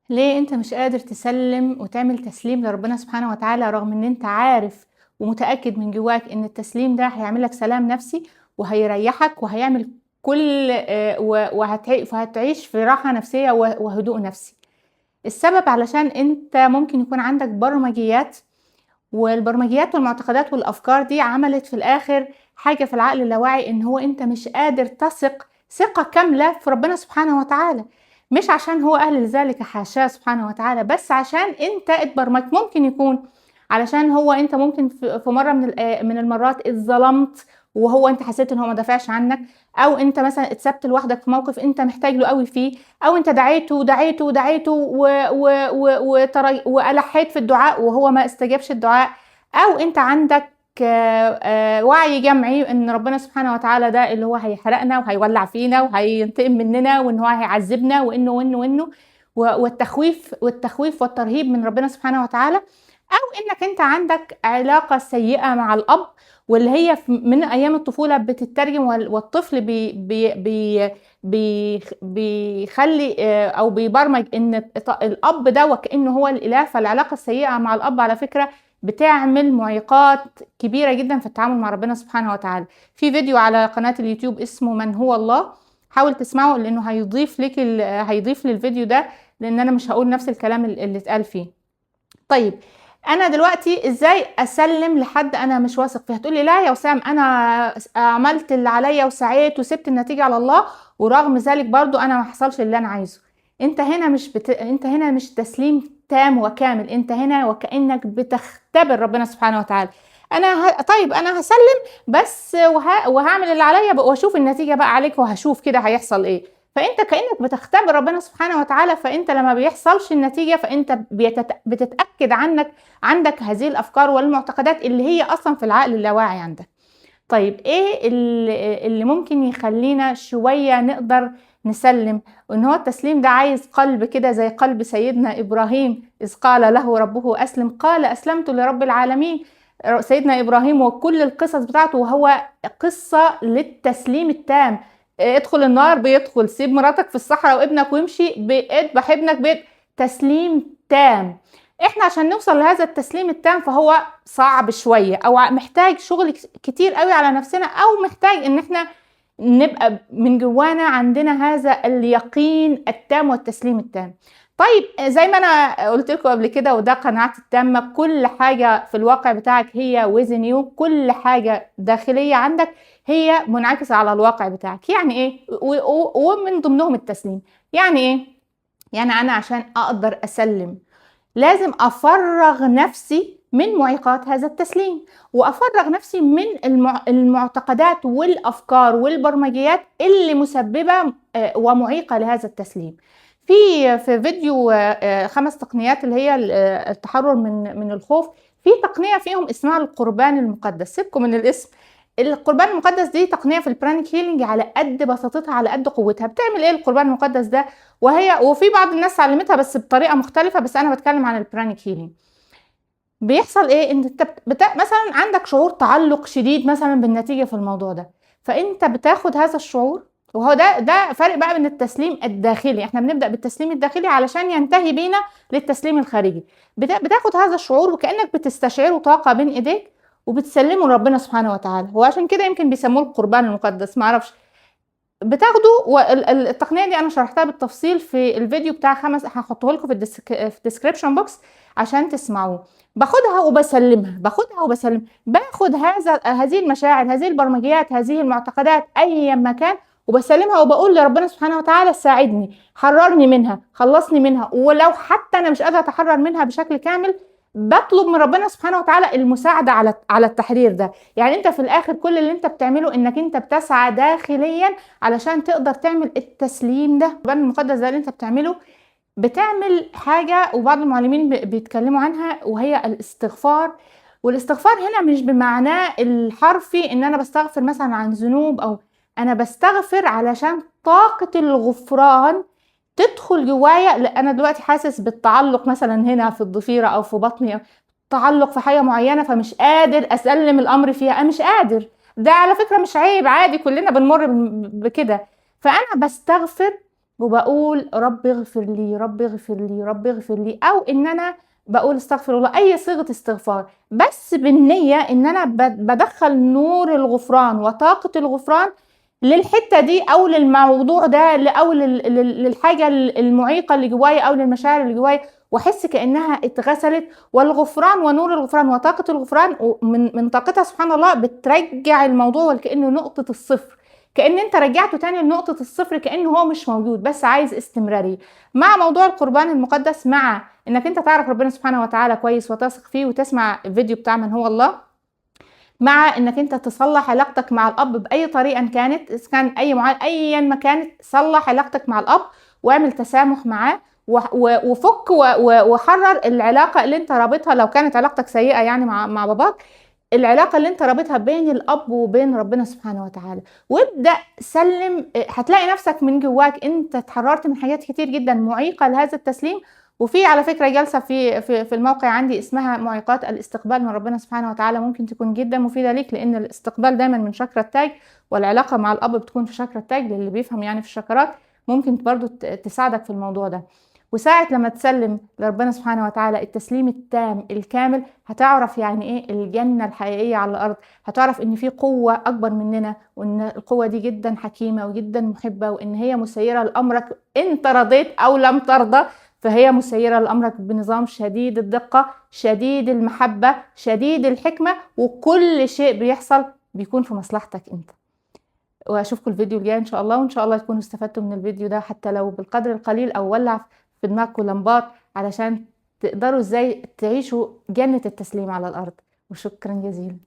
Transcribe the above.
ليه انت مش قادر تسلم وتعمل تسليم لربنا سبحانه وتعالى، رغم ان انت عارف ومتأكد من جواك ان التسليم ده هيعمل لك سلام نفسي وهيريحك وهيعمل كل وهتعيش في راحة نفسية وهدوء نفسي. السبب علشان انت ممكن يكون عندك برمجيات، والبرمجيات والمعتقدات والافكار دي عملت في الاخر حاجة في العقل اللاواعي، ان هو انت مش قادر تثق ثقة كاملة في ربنا سبحانه وتعالى. مش عشان هو اهل لذلك، حاشاه سبحانه وتعالى، بس عشان انت اتبرمجت. ممكن يكون علشان هو انت ممكن في مرة من المرات اتظلمت، وهو انت حسيت ان هو ما دافعش عنك، او انت مثلا اتسبت لوحدك في موقف انت محتاج له قوي فيه، او انت دعيته والحيت في الدعاء وهو ما استجابش الدعاء، او انت عندك وعي جمعي ان ربنا سبحانه وتعالى ده اللي هو هيحرقنا وهيولع فينا وهينتقم مننا وان هو هيعذبنا وانه والتخويف والترهيب من ربنا سبحانه وتعالى، او انك انت عندك علاقة سيئة مع الاب، واللي هي من ايام الطفولة بتترجم، والطفل بيخلي او بيبرمج ان الاب ده وكأنه هو الاله. فالعلاقة السيئة مع الاب على فكرة بتعمل معيقات كبيرة جدا في التعامل مع ربنا سبحانه وتعالى. في فيديو على قناة اليوتيوب اسمه من هو الله، حاول تسمعه لانه هيضيف للفيديو ده، لان انا مش هقول نفس الكلام اللي اتقال فيه. طيب، انا دلوقتي ازاي اسلم لحد انا مش واثق فيه؟ هتقولي لا يا وسام، انا عملت اللي عليا وسعيت وسبت النتيجة على الله، ورغم ذلك برضو انا ما حصلش اللي انا عايزه. انت هنا مش تسليم تام وكامل، انت هنا وكأنك بتختبر ربنا سبحانه وتعالى. طيب انا هسلم بس وهعمل اللي عليا واشوف النتيجة بقى عليك، وهشوف كده هيحصل ايه. فانت كأنك بتختبر ربنا سبحانه وتعالى، فانت لما بيحصلش النتيجة فانت بتتأكد عندك هذه الافكار والمعتقدات اللي هي اصلا في العقل اللاواعي عندك. طيب ايه اللي ممكن يخلينا شوية نقدر نسلم؟ وان هو التسليم ده عايز قلب كده، زي قلب سيدنا ابراهيم اذ قال له ربه اسلم قال اسلمت لرب العالمين. سيدنا ابراهيم وكل القصص بتاعته وهو قصة للتسليم التام. ادخل النار بيدخل، سيب مراتك في الصحراء وابنك وامشي، اذبح ابنك تسليم تام. احنا عشان نوصل لهذا التسليم التام فهو صعب شوية، او محتاج شغل كتير قوي على نفسنا، او محتاج ان احنا نبقى من جوانا عندنا هذا اليقين التام والتسليم التام. طيب، زي ما انا قلت لكم قبل كده، وده قناعتي التامة، كل حاجة في الواقع بتاعك هي وزن يو، كل حاجة داخلية عندك هي منعكسة على الواقع بتاعك. يعني ايه؟ ومن ضمنهم التسليم. يعني ايه؟ يعني انا عشان اقدر اسلم لازم افرغ نفسي من معيقات هذا التسليم، وافرغ نفسي من المعتقدات والافكار والبرمجيات اللي مسببة ومعيقة لهذا التسليم. في فيديو 5 تقنيات اللي هي التحرر من الخوف، في تقنية فيهم اسمها القربان المقدس. سيبكم من الاسم. القربان المقدس دي تقنية في البرانيك هيلينج، على قد بساطتها على قد قوتها. بتعمل ايه القربان المقدس ده؟ وفي بعض الناس علمتها بس بطريقة مختلفة، بس انا بتكلم عن البرانيك هيلينج. بيحصل ايه؟ انت مثلا عندك شعور تعلق شديد مثلا بالنتيجة في الموضوع ده، فانت بتاخد هذا الشعور، وهو ده فرق بقى بين التسليم الداخلي. احنا بنبدأ بالتسليم الداخلي علشان ينتهي بينا للتسليم الخارجي. بتاخد هذا الشعور وكأنك بتستشعره طاقة بين ايديك وبتسلمه لربنا سبحانه وتعالى، وعشان كده يمكن بيسموه القربان المقدس، معرفش. بتاخده، والتقنيه دي انا شرحتها بالتفصيل في الفيديو بتاع 5، هحطه لكم في الديسكريبشن بوكس عشان تسمعوه. باخدها وبسلمها، باخد هذه المشاعر، هذه البرمجيات، هذه المعتقدات اي مكان، وبسلمها وبقول لربنا سبحانه وتعالى ساعدني، حررني منها، خلصني منها. ولو حتى انا مش قادره اتحرر منها بشكل كامل، بطلب من ربنا سبحانه وتعالى المساعده على التحرير ده. يعني انت في الاخر كل اللي انت بتعمله انك انت بتسعى داخليا علشان تقدر تعمل التسليم ده. القربان المقدس ده اللي انت بتعمله، بتعمل حاجة وبعض المعلمين بيتكلموا عنها، وهي الاستغفار. والاستغفار هنا مش بمعناه الحرفي ان انا بستغفر مثلا عن ذنوب، او انا بستغفر علشان طاقة الغفران تدخل جوايا. انا دلوقتي حاسس بالتعلق مثلا هنا في الضفيرة او في بطني، تعلق في حاجة معينة، فمش قادر اسلم الامر فيها، انا مش قادر. ده على فكرة مش عيب، عادي، كلنا بنمر بكده. فانا بستغفر وبقول رب اغفر لي، رب اغفر لي، رب اغفر لي، او ان انا بقول استغفر الله، اي صيغة استغفار، بس بالنية ان انا بدخل نور الغفران وطاقة الغفران للحتة دي او للموضوع ده او للحاجة المعيقة اللي جوايا او للمشاعر اللي جوايا، واحس كانها اتغسلت. والغفران ونور الغفران وطاقة الغفران من طاقتها سبحان الله بترجع الموضوع وكأنه نقطة الصفر، كأن انت رجعته تاني لنقطة الصفر، كأنه هو مش موجود بس عايز استمرارية. مع موضوع القربان المقدس، مع انك انت تعرف ربنا سبحانه وتعالى كويس وتثق فيه وتسمع الفيديو بتاع من هو الله، مع انك انت تصلح علاقتك مع الاب باي طريقه كانت، اذا كان ايا ما كانت، صلح علاقتك مع الاب واعمل تسامح معاه، وفك وحرر العلاقه اللي انت رابطها لو كانت علاقتك سيئه يعني مع باباك، العلاقة اللي انت رابطها بين الاب وبين ربنا سبحانه وتعالى، وابدأ سلم. هتلاقي نفسك من جواك انت اتحررت من حاجات كتير جدا معيقة لهذا التسليم. وفي على فكرة جلسة في الموقع عندي اسمها معيقات الاستقبال من ربنا سبحانه وتعالى، ممكن تكون جدا مفيدة ليك، لان الاستقبال دايما من شاكرا التاج، والعلاقة مع الاب بتكون في شاكرا التاج للي بيفهم يعني في الشاكرات، ممكن برضو تساعدك في الموضوع ده. وساعة لما تسلم لربنا سبحانه وتعالى التسليم التام الكامل، هتعرف يعني ايه الجنة الحقيقية على الارض، هتعرف ان في قوة اكبر مننا، وان القوة دي جدا حكيمة وجدا محبة، وان هي مسيرة لامرك انت رضيت او لم ترضى، فهي مسيرة لامرك بنظام شديد الدقة، شديد المحبة، شديد الحكمة، وكل شيء بيحصل بيكون في مصلحتك انت. واشوفكم الفيديو الجاي ان شاء الله، وان شاء الله تكونوا استفدتوا من الفيديو ده حتى لو بالقدر القليل، او ولع في دماغكم لمبات علشان تقدروا ازاي تعيشوا جنة التسليم على الارض. وشكرا جزيلا.